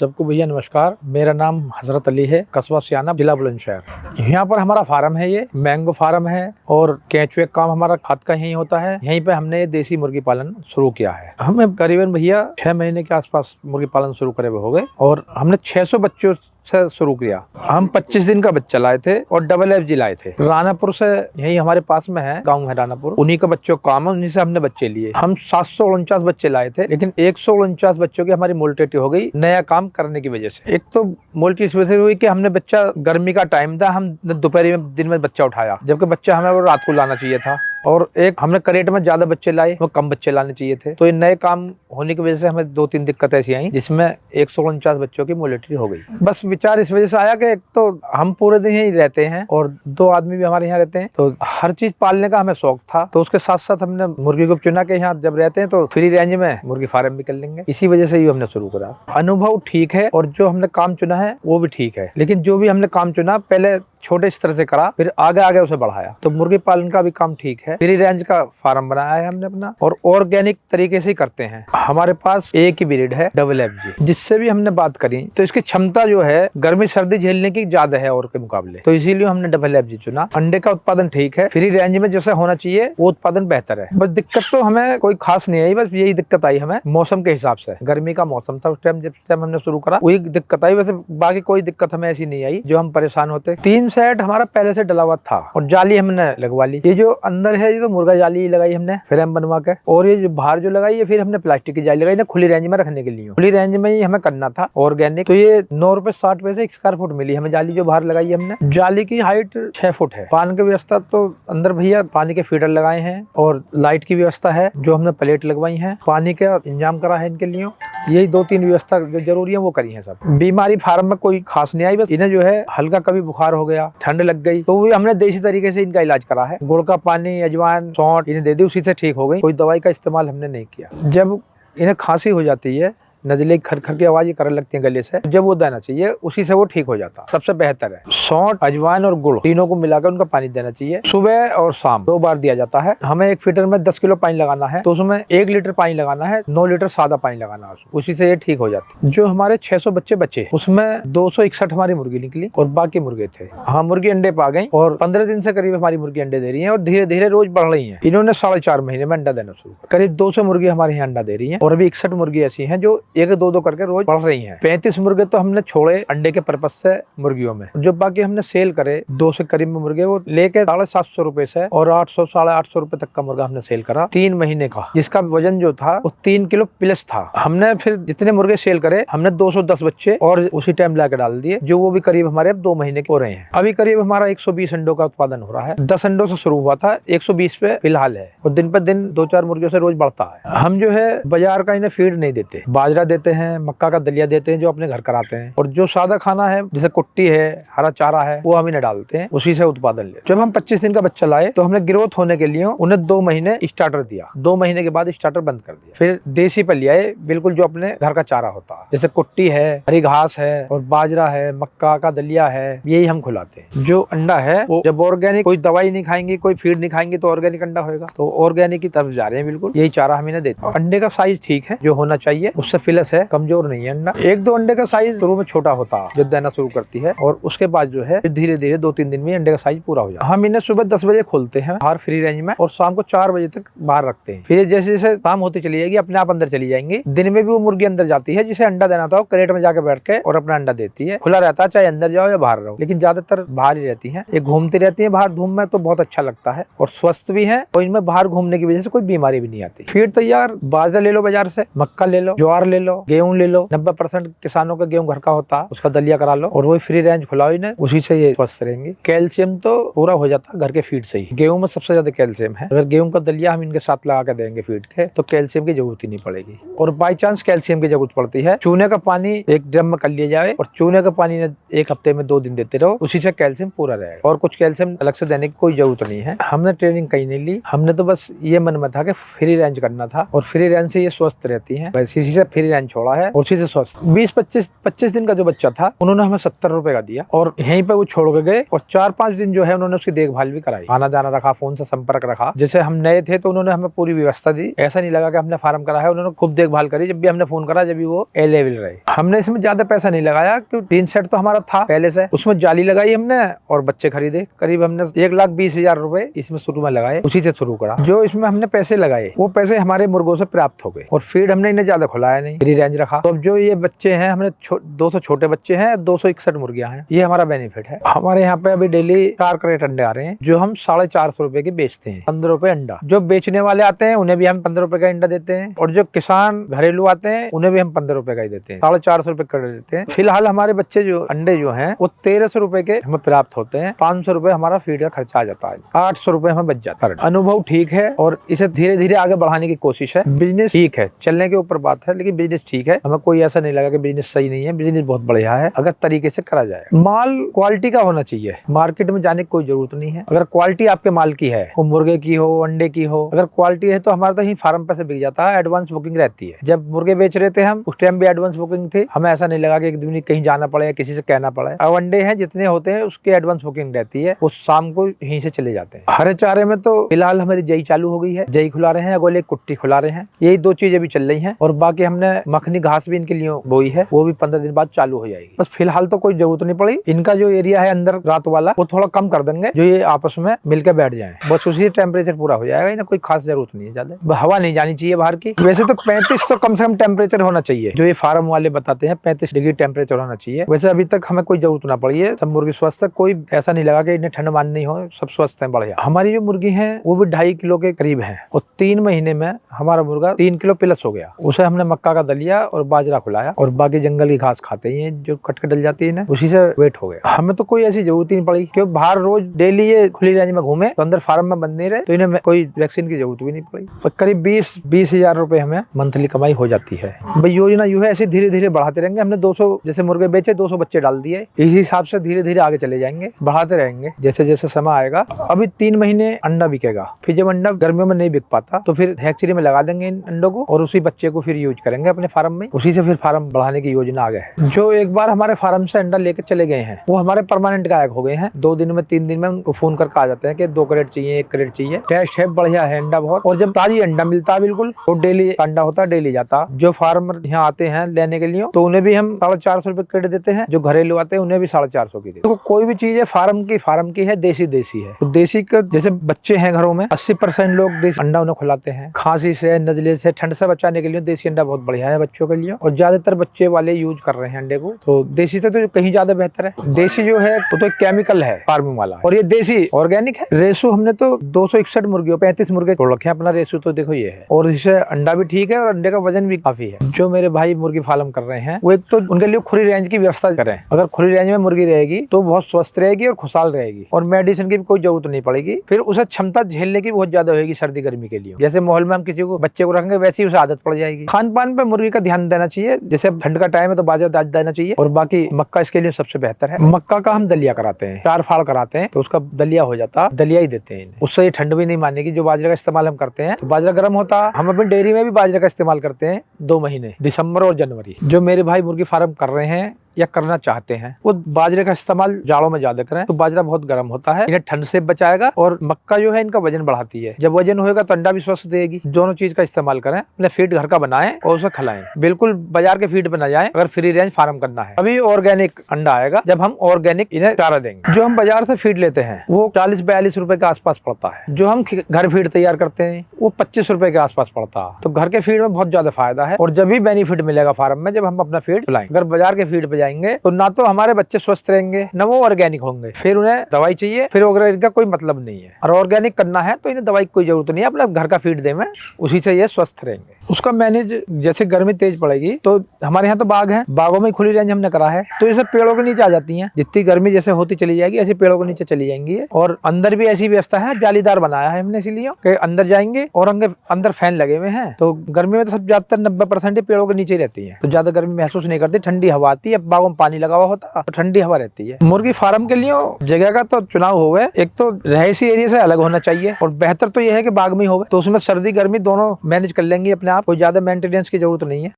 सबको भैया नमस्कार। मेरा नाम हजरत अली है, कस्बा सियाना, जिला बुलंदशहर। यहाँ पर हमारा फार्म है, ये मैंगो फार्म है और केंचुए का काम हमारा खाद का यहीं होता है। यहीं पे हमने देसी मुर्गी पालन शुरू किया है। हमें करीबन भैया 6 महीने के आसपास मुर्गी पालन शुरू करे हुए हो गए और हमने 600 बच्चों से शुरू किया। हम 25 दिन का बच्चा लाए थे और डबल FG लाए थे। रानापुर से, यही हमारे पास में है, गांव है रानापुर, उन्हीं का बच्चों का काम है, उन्हीं से हमने बच्चे लिए। हम 749 बच्चे लाए थे, लेकिन 149 बच्चों की हमारी मोल्टिलिटी हो गई नया काम करने की वजह से। एक तो मोल्टिलिटी इस वजह से हुई कि हमने बच्चा, गर्मी का टाइम था, हम दोपहर में दिन में बच्चा उठाया, जबकि बच्चा हमें वो रात को लाना चाहिए था। और एक हमने करेट में ज्यादा बच्चे लाए, वो कम बच्चे लाने चाहिए थे। तो ये नए काम होने की वजह से हमें 2-3 दिक्कतें ऐसी आई, जिसमें 149 बच्चों की मोर्टेलिटी हो गई। बस विचार इस वजह से आया कि एक तो हम पूरे दिन यहीं रहते हैं और 2 आदमी भी हमारे यहाँ रहते हैं, तो हर चीज पालने का हमें शौक था। तो उसके साथ साथ हमने मुर्गी को चुना के यहाँ जब रहते हैं तो फ्री रेंज में मुर्गी फार्म भी कर लेंगे। इसी वजह से ही हमने शुरू करा। अनुभव ठीक है और जो हमने काम चुना है वो भी ठीक है, लेकिन जो भी हमने काम चुना पहले छोटे स्तर से करा, फिर आगे आगे उसे बढ़ाया। तो मुर्गी पालन का भी काम ठीक है। फ्री रेंज का फार्म बनाया है हमने अपना और ऑर्गेनिक तरीके से करते हैं। हमारे पास एक ही ब्रीड है डबल FG, जिससे भी हमने बात करी तो इसकी क्षमता जो है गर्मी सर्दी झेलने की ज्यादा है और के मुकाबले, तो इसीलिए हमने डबल FG चुना। अंडे का उत्पादन ठीक है, फ्री रेंज में जैसा होना चाहिए वो उत्पादन बेहतर है। बस दिक्कत तो हमें कोई खास नहीं आई, बस यही दिक्कत आई हमें मौसम के हिसाब से। गर्मी का मौसम था उस टाइम, जिस टाइम हमने शुरू करा वही दिक्कत आई। वैसे बाकी कोई दिक्कत हमें ऐसी नहीं आई जो हम परेशान होते। 3 सेट हमारा पहले से डला हुआ था और जाली हमने लगवा ली। ये जो अंदर है ये तो मुर्गा जाली लगाई हमने फ्रेम बनवा के, और ये जो बाहर जो लगाई है फिर हमने प्लास्टिक की जाली लगाई ना, खुली रेंज में रखने के लिए। खुली रेंज में ही हमें करना था ऑर्गेनिक। तो ये 9 रुपए 60 पैसे स्क्वायर फुट मिली हमें जाली जो बाहर लगाई है हमने। जाली की हाइट 6 फुट है। पानी की व्यवस्था तो अंदर भैया पानी के फीडर लगाए हैं और लाइट की व्यवस्था है जो हमने प्लेट लगवाई है। पानी का इंतजाम करा है इनके लिए। यही 2-3 व्यवस्था जो जरूरी है वो करी है। सब बीमारी फार्म में कोई खास नहीं आई, बस इन्हें जो है हल्का कभी बुखार हो गया, ठंड लग गई, तो वो हमने देसी तरीके से इनका इलाज करा है। गुड़ का पानी, अजवाइन, सौंठ इन्हें दे दी, उसी से ठीक हो गई। कोई दवाई का इस्तेमाल हमने नहीं किया। जब इन्हें खांसी हो जाती है, नजले खर की आवाज करने लगती है गले से, जब वो देना चाहिए उसी से वो ठीक हो जाता। सबसे बेहतर है सौंठ, अजवाइन और गुड़ तीनों को मिलाकर उनका पानी देना चाहिए। सुबह और शाम 2 बार दिया जाता है। हमें एक फीटर में 10 किलो पानी लगाना है, तो उसमें 1 लीटर पानी लगाना है, 9 लीटर सादा पानी लगाना है, उसी से ये ठीक हो जाती है। जो हमारे 600 बच्चे बचे उसमें 261 हमारी मुर्गी निकली और बाकी मुर्गे थे। हाँ, मुर्गी अंडे पा गई और 15 दिन से करीब हमारी मुर्गी अंडे दे रही है और धीरे धीरे रोज बढ़ रही है। इन्होंने 4.5 महीने में अंडा देना शुरू कर। करीब 200 मुर्गी हमारे यहाँ अंडा दे रही है और अभी 61 मुर्गी ऐसी है जो 1-2 करके रोज बढ़ रही हैं। 35 मुर्गे तो हमने छोड़े अंडे के पर्पज से मुर्गियों में। जो बाकी हमने सेल करे 2 से करीब में मुर्गे, वो लेके 750 रुपए से और 800-850 रुपए तक का मुर्गा हमने सेल करा 3 महीने का, जिसका वजन जो था वो 3 किलो प्लस था। हमने फिर जितने मुर्गे सेल करे हमने 210 बच्चे और उसी टाइम लाके डाल दिए, जो वो भी करीब हमारे अब 2 महीने के हो रहे हैं। अभी करीब हमारा 120 अंडों का उत्पादन हो रहा है। 10 अंडों से शुरू हुआ था, 120 पे फिलहाल है और दिन पर दिन 2-4 मुर्गियों से रोज बढ़ता है। हम जो है बाजार का इन्हें फीड नहीं देते, बाजरा देते हैं, मक्का का दलिया देते हैं जो अपने घर कराते हैं, और जो सादा खाना है जैसे कुट्टी है, हरा चारा है, वो हम इन्हें डालते हैं, उसी से उत्पादन ले। जब हम 25 दिन का बच्चा लाए तो हमने ग्रोथ होने के लिए उन्हें 2 महीने स्टार्टर दिया। 2 महीने के बाद स्टार्टर बंद कर दिया। फिर देसी पर लिया, बिल्कुल जो अपने घर का चारा होता है, जैसे कुट्टी है, हरी घास है और बाजरा है, मक्का का दलिया है, यही हम खिलाते हैं। जो अंडा है वो जब ऑर्गेनिक, कोई दवाई नहीं खाएंगे, कोई फीड नहीं खाएंगे तो ऑर्गेनिक अंडा होगा। तो ऑर्गेनिक की तरफ जा रहे हैं, बिल्कुल यही चारा हम इन्हें देते हैं। अंडे का साइज ठीक है जो होना चाहिए, उससे फिलस है, कमजोर नहीं है अंडा। 1-2 अंडे का साइज शुरू में छोटा होता है जब देना शुरू करती है, और उसके बाद जो है धीरे धीरे 2-3 दिन में अंडे का साइज पूरा हो जाता है। हम इन्हें सुबह 10 बजे खोलते हैं बाहर फ्री रेंज में और शाम को 4 बजे तक बाहर रखते हैं। फिर जैसे जैसे शाम होती चली जाएगी अपने आप अंदर चली जाएंगी। दिन में भी वो मुर्गी अंदर जाती है, जिसे अंडा देना था क्रेट में जाके बैठ के और अपना अंडा देती है। खुला रहता है चाहे अंदर जाओ या बाहर रहो, लेकिन ज्यादातर बाहर ही रहती है। ये घूमती रहती है बाहर, धूम में तो बहुत अच्छा लगता है और स्वस्थ भी है, और इनमें बाहर घूमने की वजह से कोई बीमारी भी नहीं आती। फीड तैयार, बाजरा ले लो बाजार से, मक्का ले लो, ज्वार ले लो, गेहूं ले लो। 90% किसानों का गेहूं घर का होता है, उसका दलिया करा लो और वही फ्री रेंज खिलाओ इन्हें, उसी से ये स्वस्थ रहेंगे। कैल्शियम तो पूरा हो जाता है घर के फीड से ही। गेहूं में सबसे ज्यादा कैल्शियम है। अगर गेहूं का दलिया हम इनके साथ लगा के देंगे फीड के तो कैल्शियम की जरूरत ही नहीं पड़ेगी। और बाई चांस कैल्शियम की जरूरत पड़ती है, चूने का पानी एक ड्रम में कर लिया जाए और चूने का पानी 1 हफ्ते में 2 दिन देते रहो, उसी से कैल्शियम पूरा रहेगा। और कुछ कैल्शियम अलग से देने की कोई जरूरत नहीं है। हमने ट्रेनिंग कहीं नहीं ली, हमने तो बस ये मन में था कि फ्री रेंज करना था और फ्री रेंज से ये स्वस्थ रहती है, बस इसी से फ्री रेंज छोड़ा है और उसी से स्वस्थ। 20-25 दिन का जो बच्चा था उन्होंने हमें 70 रुपए का दिया और यहीं पे वो छोड़ के गए और 4-5 दिन जो है उन्होंने उसकी देखभाल भी कराई, आना जाना रखा, फोन से संपर्क रखा। जैसे हम नए थे तो उन्होंने हमें पूरी व्यवस्था दी, ऐसा नहीं लगा कि हमने फार्म करा है, उन्होंने खूब देखभाल करी। जब भी हमने फोन करा जब भी वो अवेलेबल रहे। हमने इसमें ज्यादा पैसा नहीं लगाया क्योंकि 3 सेट तो हमारा था पहले से, उसमें जाली लगाई हमने और बच्चे खरीदे। करीब हमने 1,20,000 रुपए इसमें शुरू में लगाए, उसी से शुरू करा। जो इसमें हमने पैसे लगाए वो पैसे हमारे मुर्गों से प्राप्त हो गए और फीड हमने इन्हें ज्यादा खुलाया नहीं, फ्री रेंज रखा। तो अब जो ये बच्चे हैं हमने 200 छोटे बच्चे हैं, 261 मुर्गियां हैं। ये हमारा बेनिफिट है। हमारे यहाँ पे अभी डेली 4 कैरेट अंडे आ रहे हैं जो हम 450 रुपए के बेचते हैं। 15 रुपए अंडा। जो बेचने वाले आते हैं उन्हें भी हम 15 रुपए का अंडा देते हैं और जो किसान घरेलू आते हैं उन्हें भी हम 15 रुपए का ही देते हैं। 450 रुपए कर देते हैं। फिलहाल हमारे बच्चे जो अंडे जो हैं वो 1300 रुपए के हमें प्राप्त होते हैं। 500 रुपए हमारा फीड का खर्चा आ जाता है, 800 रुपए हमें बच जाता है। अनुभव ठीक है और इसे धीरे धीरे आगे बढ़ाने की कोशिश है। बिजनेस ठीक है, चलने के ऊपर बात है, लेकिन बिजनेस ठीक है। हमें कोई ऐसा नहीं लगा कि बिजनेस सही नहीं है। बिजनेस बहुत बढ़िया है अगर तरीके से करा जाए। माल क्वालिटी का होना चाहिए, मार्केट में जाने की कोई जरूरत नहीं है। अगर क्वालिटी आपके माल की है, वो मुर्गे की हो, अंडे की हो, अगर क्वालिटी है तो हमारा तो यही फार्म पे से बिक जाता है। एडवांस बुकिंग रहती है। जब मुर्गे बेच रहे थे हम उस टाइम भी एडवांस बुकिंग थी। हमें ऐसा नहीं लगा कि एक दिन कहीं जाना पड़े, किसी से कहना पड़े। अब अंडे हैं जितने होते हैं उसकी एडवांस बुकिंग रहती है, वो शाम को यहीं से चले जाते हैं। हरे चारे में तो फिलहाल हमारी जई चालू हो गई है, जई खुला रहे हैं, अगोले कुट्टी खुला रहे हैं। यही 2 चीजें भी चल रही हैं और बाकी हमने मखनी घास भी इनके लिए बोई है, वो भी 15 दिन बाद चालू हो जाएगी। बस फिलहाल तो कोई जरूरत नहीं पड़ी। इनका जो एरिया है अंदर रात वाला वो थोड़ा कम कर देंगे, जो ये आपस में मिलकर बैठ जाए, बस उसी टेम्परेचर पूरा हो जाएगा। इन्हें कोई खास जरूरत नहीं है, ज्यादा हवा नहीं जानी चाहिए बाहर की। वैसे तो 35 तो कम से कम टेम्परेचर होना चाहिए, जो ये फार्म वाले बताते हैं 35 डिग्री टेम्परेचर होना चाहिए। वैसे अभी तक हमें कोई जरूरत ना पड़ी है। सब मुर्गी स्वस्थ है, कोई ऐसा नहीं लगा कि इन्हें ठंड माननी हो, सब स्वस्थ है, बढ़िया। हमारी जो मुर्गी है वो भी 2.5 किलो के करीब है और 3 महीने में हमारा मुर्गा 3 किलो प्लस हो गया। उसे हमने मक्का का दलिया और बाजरा खिलाया और बाकी जंगल की घास खाते ही जो कट के डल जाती है ना, उसी से वेट हो गया। हमें तो कोई ऐसी जरूरत ही नहीं पड़ी क्योंकि बाहर रोज डेली ये खुली रेंज में घूमे तो अंदर फार्म में बंद नहीं रहे, तो इन्हें कोई वैक्सीन की जरूरत भी नहीं पड़ी। और करीब 20,000 रुपए हमें मंथली कमाई हो जाती है। भाई योजना यूं है, ऐसे धीरे धीरे बढ़ाते रहेंगे। हमने 200 जैसे मुर्गे बेचे, 200 बच्चे डाल दिए। इसी हिसाब से धीरे धीरे आगे चले जाएंगे, बढ़ाते रहेंगे जैसे जैसे समय आएगा। अभी 3 महीने अंडा बिकेगा, फिर जब अंडा गर्मियों में नहीं बिक पाता तो फिर हैचरी में लगा देंगे इन अंडों को और उसी बच्चे को फिर यूज करेंगे अपने फार्म में। उसी से फिर फार्म बढ़ाने की योजना आगे है। जो एक बार हमारे फार्म से अंडा लेकर चले गए हैं वो हमारे परमानेंट गायक हो गए हैं। 2 दिन में 3 दिन में उनको फोन करके आ जाते हैं कि 2 कैरेट चाहिए, 1 कैरेट चाहिए। टेस्ट है, बढ़िया है अंडा बहुत। और जब ताजी अंडा मिलता है बिल्कुल, वो डेली अंडा होता है, डेली जाता। जो फार्मर यहाँ आते हैं लेने के लिए तो उन्हें भी हम 450 रुपए कैरेट देते हैं। जो घरेलू आते हैं उन्हें भी 450 की देते हैं। तो कोई भी चीज है फार्म की है, देसी है। तो देसी का जैसे बच्चे हैं घरों में 80% लोग देसी अंडा उन्हें खिलाते हैं। खांसी से, नजले से, ठंड से बचाने के लिए देसी अंडा बहुत बढ़िया है बच्चों के लिए और ज्यादातर बच्चे वाले यूज कर रहे हैं अंडे को। तो देसी से तो कहीं ज्यादा बेहतर है। देसी जो है वो तो केमिकल है फार्मिंग वाला और ये देसी ऑर्गेनिक है। रेशो हमने तो 261 मुर्गियों 35 मुर्गे छोड़ रखे हैं। अपना रेशो तो देखो ये है और इससे अंडा भी ठीक है और अंडे का वजन भी काफी है। जो मेरे भाई मुर्गी फार्म कर रहे हैं वो एक तो उनके लिए खुली रेंज की व्यवस्था करें। अगर खुली रेंज में मुर्गी रहेगी तो बहुत स्वस्थ रहेगी और खुशहाल रहेगी और मेडिसिन की भी कोई जरूरत नहीं पड़ेगी। फिर उसे क्षमता झेलने की बहुत ज्यादा होगी सर्दी गर्मी के लिए। जैसे माहौल में हम किसी को बच्चे को रखेंगे वैसी उसे आदत पड़ जाएगी। खान पान पे मुर्गी का ध्यान देना चाहिए। जैसे ठंड का टाइम है तो बाजरा दाल देना चाहिए और बाकी मक्का इसके लिए सबसे बेहतर है। मक्का का हम दलिया कराते हैं, 4 फाड़ कराते हैं तो उसका दलिया हो जाता, दलिया ही देते हैं। उससे ये ठंड भी नहीं मानेगी। जो बाजरे का इस्तेमाल हम करते हैं तो बाजरा गर्म होता। हम अपनी डेयरी में भी बाजरे का इस्तेमाल करते हैं 2 महीने, दिसंबर और जनवरी। जो मेरे भाई मुर्गी फार्म कर रहे हैं या करना चाहते हैं वो बाजरे का इस्तेमाल जाड़ों में ज्यादा करें। तो बाजरा बहुत गर्म होता है, इन्हें ठंड से बचाएगा और मक्का जो है इनका वजन बढ़ाती है। जब वजन होएगा तो अंडा भी स्वस्थ देगी। दोनों चीज का इस्तेमाल करें। अपने फीड घर का बनाएं और उसे खिलाएं। बिल्कुल बाजार के फीड पे न जाएं अगर फ्री रेंज फार्म करना है। अभी ऑर्गेनिक अंडा आएगा जब हम ऑर्गेनिक इन्हें चारा देंगे। जो हम बाजार से फीड लेते हैं वो 40-42 रुपए के आसपास पड़ता है। जो हम घर फीड तैयार करते हैं वो 25 रुपए के आसपास पड़ता है। तो घर के फीड में बहुत ज्यादा फायदा है और जब भी बेनिफिट मिलेगा फार्म में जब हम अपना फीड खिलाएंगे। अगर बाजार के फीड पे जाएंगे तो ना तो हमारे बच्चे स्वस्थ रहेंगे न वो ऑर्गेनिक होंगे। फिर उन्हें दवाई चाहिए, फिर ऑर्गेनिक का कोई मतलब नहीं है। और ऑर्गेनिक करना है तो इन्हें दवाई की कोई जरूरत नहीं है। अपना घर का फीड दें, उसी से ये स्वस्थ रहेंगे। उसका मैनेज जैसे गर्मी तेज पड़ेगी तो हमारे यहाँ तो बाग है, बागों में खुली रेंज हमने करा है तो ये सब पेड़ों के नीचे आ जाती हैं। जितनी गर्मी जैसे होती चली जाएगी ऐसे पेड़ों के नीचे चली जाएंगी। और अंदर भी ऐसी व्यवस्था है, जालीदार बनाया है हमने इसीलिए कि अंदर जाएंगे और अंदर फैन लगे हुए हैं। तो गर्मी में तो सब ज्यादातर 90% पेड़ों के नीचे ही रहती है, तो ज्यादा गर्मी महसूस नहीं करती। ठंडी हवा आती है, बागों में पानी लगा हुआ होता तो ठंडी हवा रहती है। मुर्गी फार्म के लिए जगह का तो चुनाव होवे। एक तो रहायशी एरिया से अलग होना चाहिए और बेहतर तो यह है कि बाग में होवे, तो उसमें सर्दी गर्मी दोनों मैनेज कर लेंगे अपने आप। कोई ज्यादा मेंटेनेंस की जरूरत नहीं है।